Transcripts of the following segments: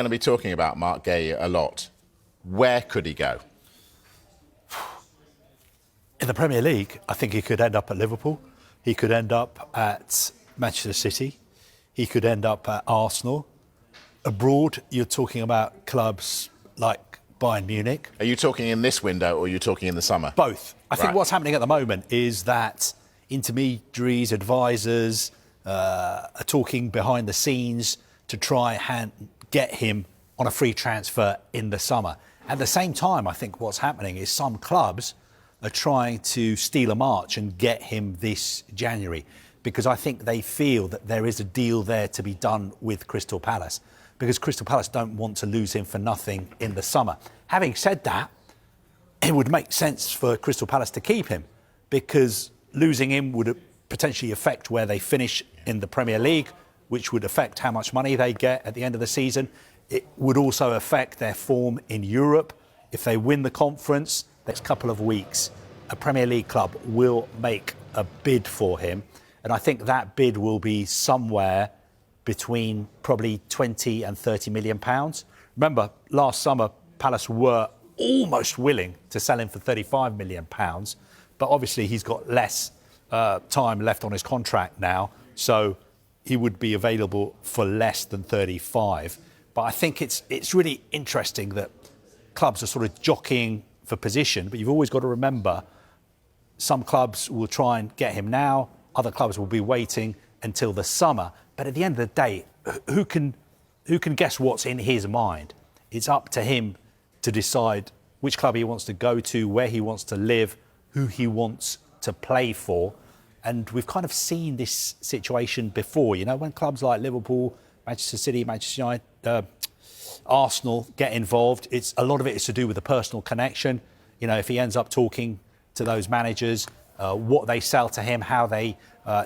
Going to be talking about Marc Guéhi'S a lot. Where could he go? In the Premier League, I think he could end up at Liverpool. He could end up at Manchester City. He could end up at Arsenal. Abroad, you're talking about clubs like Bayern Munich. Are you talking in this window or are you talking in the summer? Both. I think what's happening at the moment is that intermediaries, advisors are talking behind the scenes to try and get him on a free transfer in the summer. At the same time, I think what's happening is some clubs are trying to steal a march and get him this January, because I think they feel that there is a deal there to be done with Crystal Palace, because Crystal Palace don't want to lose him for nothing in the summer. Having said that, it would make sense for Crystal Palace to keep him, because losing him would potentially affect where they finish in the Premier League, which would affect how much money they get at the end of the season. It would also affect their form in Europe. If they win the conference, next couple of weeks, a Premier League club will make a bid for him. And I think that bid will be somewhere between probably 20 and 30 million pounds. Remember, last summer, Palace were almost willing to sell him for 35 million pounds. But obviously, he's got less time left on his contract now. So he would be available for less than 35. But I think it's really interesting that clubs are sort of jockeying for position. But you've always got to remember, some clubs will try and get him now. Other clubs will be waiting until the summer. But at the end of the day, who can guess what's in his mind? It's up to him to decide which club he wants to go to, where he wants to live, who he wants to play for. And we've kind of seen this situation before, you know, when clubs like Liverpool, Manchester City, Manchester United, Arsenal get involved. A lot of it is to do with the personal connection. You know, if he ends up talking to those managers, what they sell to him, how they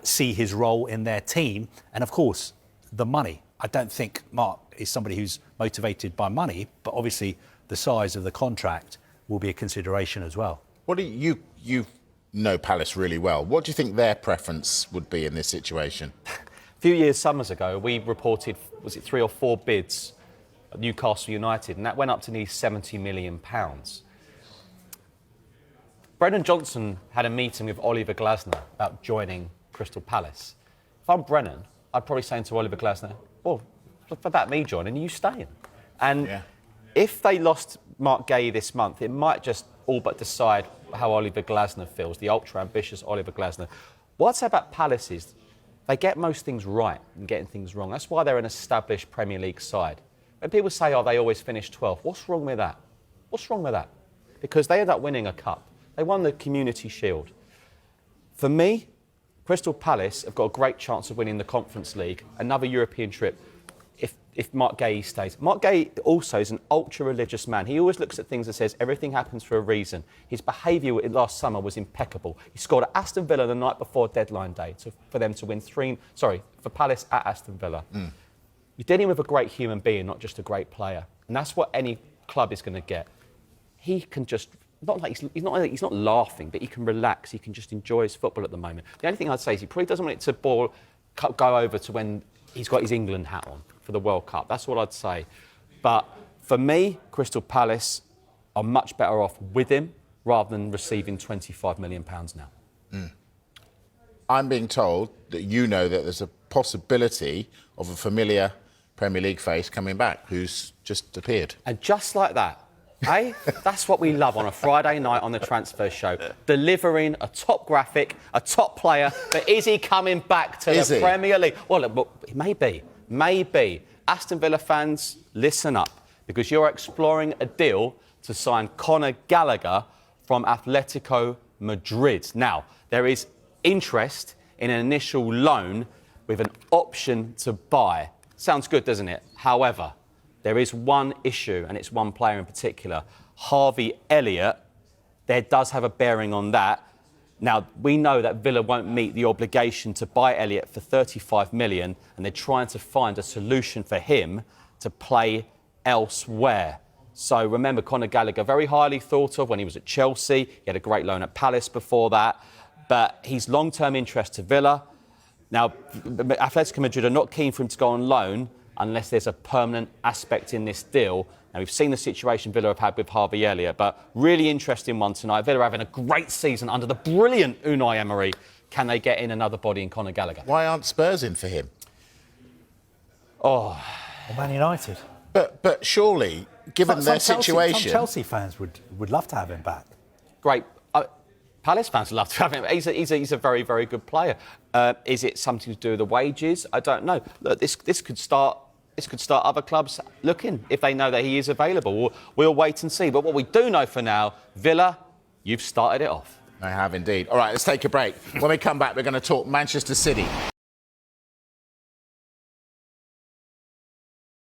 see his role in their team, and of course, the money. I don't think Marc is somebody who's motivated by money, but obviously the size of the contract will be a consideration as well. What do you know Palace really well? What do you think their preference would be in this situation? A few summers ago, we reported, was it 3 or 4 bids at Newcastle United, and that went up to nearly £70 million. Brendan Johnson had a meeting with Oliver Glasner about joining Crystal Palace. If I'm Brennan, I'd probably say to Oliver Glasner, well, about me joining, you staying. And if they lost Marc Guéhi'S this month, it might just all but decide how Oliver Glasner feels, the ultra-ambitious Oliver Glasner. What I'd say about Palace is they get most things right and getting things wrong. That's why they're an established Premier League side. When people say, oh, they always finish 12th, what's wrong with that? What's wrong with that? Because they end up winning a cup. They won the Community Shield. For me, Crystal Palace have got a great chance of winning the Conference League, another European trip, if Marc Guéhi'S stays. Marc Guéhi'S also is an ultra-religious man. He always looks at things and says everything happens for a reason. His behaviour last summer was impeccable. He scored at Aston Villa the night before deadline day for them to win for Palace at Aston Villa. You're dealing with a great human being, not just a great player. And that's what any club is going to get. He can just... He's not laughing, but he can relax. He can just enjoy his football at the moment. The only thing I'd say is he probably doesn't want it to go over to when he's got his England hat on for the World Cup. That's what I'd say. But for me, Crystal Palace are much better off with him rather than receiving £25 million now. I'm being told that you know that there's a possibility of a familiar Premier League face coming back who's just appeared. And just like that, that's what we love on a Friday night on the Transfer Show. Delivering a top graphic, a top player. But is he coming back to the Premier League? Well, look, maybe. Aston Villa fans, listen up, because you're exploring a deal to sign Conor Gallagher from Atletico Madrid. Now, there is interest in an initial loan with an option to buy. Sounds good, doesn't it? However, there is one issue, and it's one player in particular. Harvey Elliott, there does have a bearing on that. Now, we know that Villa won't meet the obligation to buy Elliott for 35 million, and they're trying to find a solution for him to play elsewhere. So remember, Conor Gallagher, very highly thought of when he was at Chelsea. He had a great loan at Palace before that. But he's long-term interest to Villa. Now, Atletico Madrid are not keen for him to go on loan, unless there's a permanent aspect in this deal. Now, we've seen the situation Villa have had with Harvey Elliott, but really interesting one tonight. Villa having a great season under the brilliant Unai Emery. Can they get in another body in Conor Gallagher? Why aren't Spurs in for him? Or Man United. But surely, given their situation... Some Chelsea fans would love to have him back. Great. Palace fans love to have him. He's a very, very good player. Is it something to do with the wages? I don't know. Look, this could start other clubs looking if they know that he is available. We'll wait and see. But what we do know for now, Villa, you've started it off. I have indeed. All right, let's take a break. When we come back, we're going to talk Manchester City.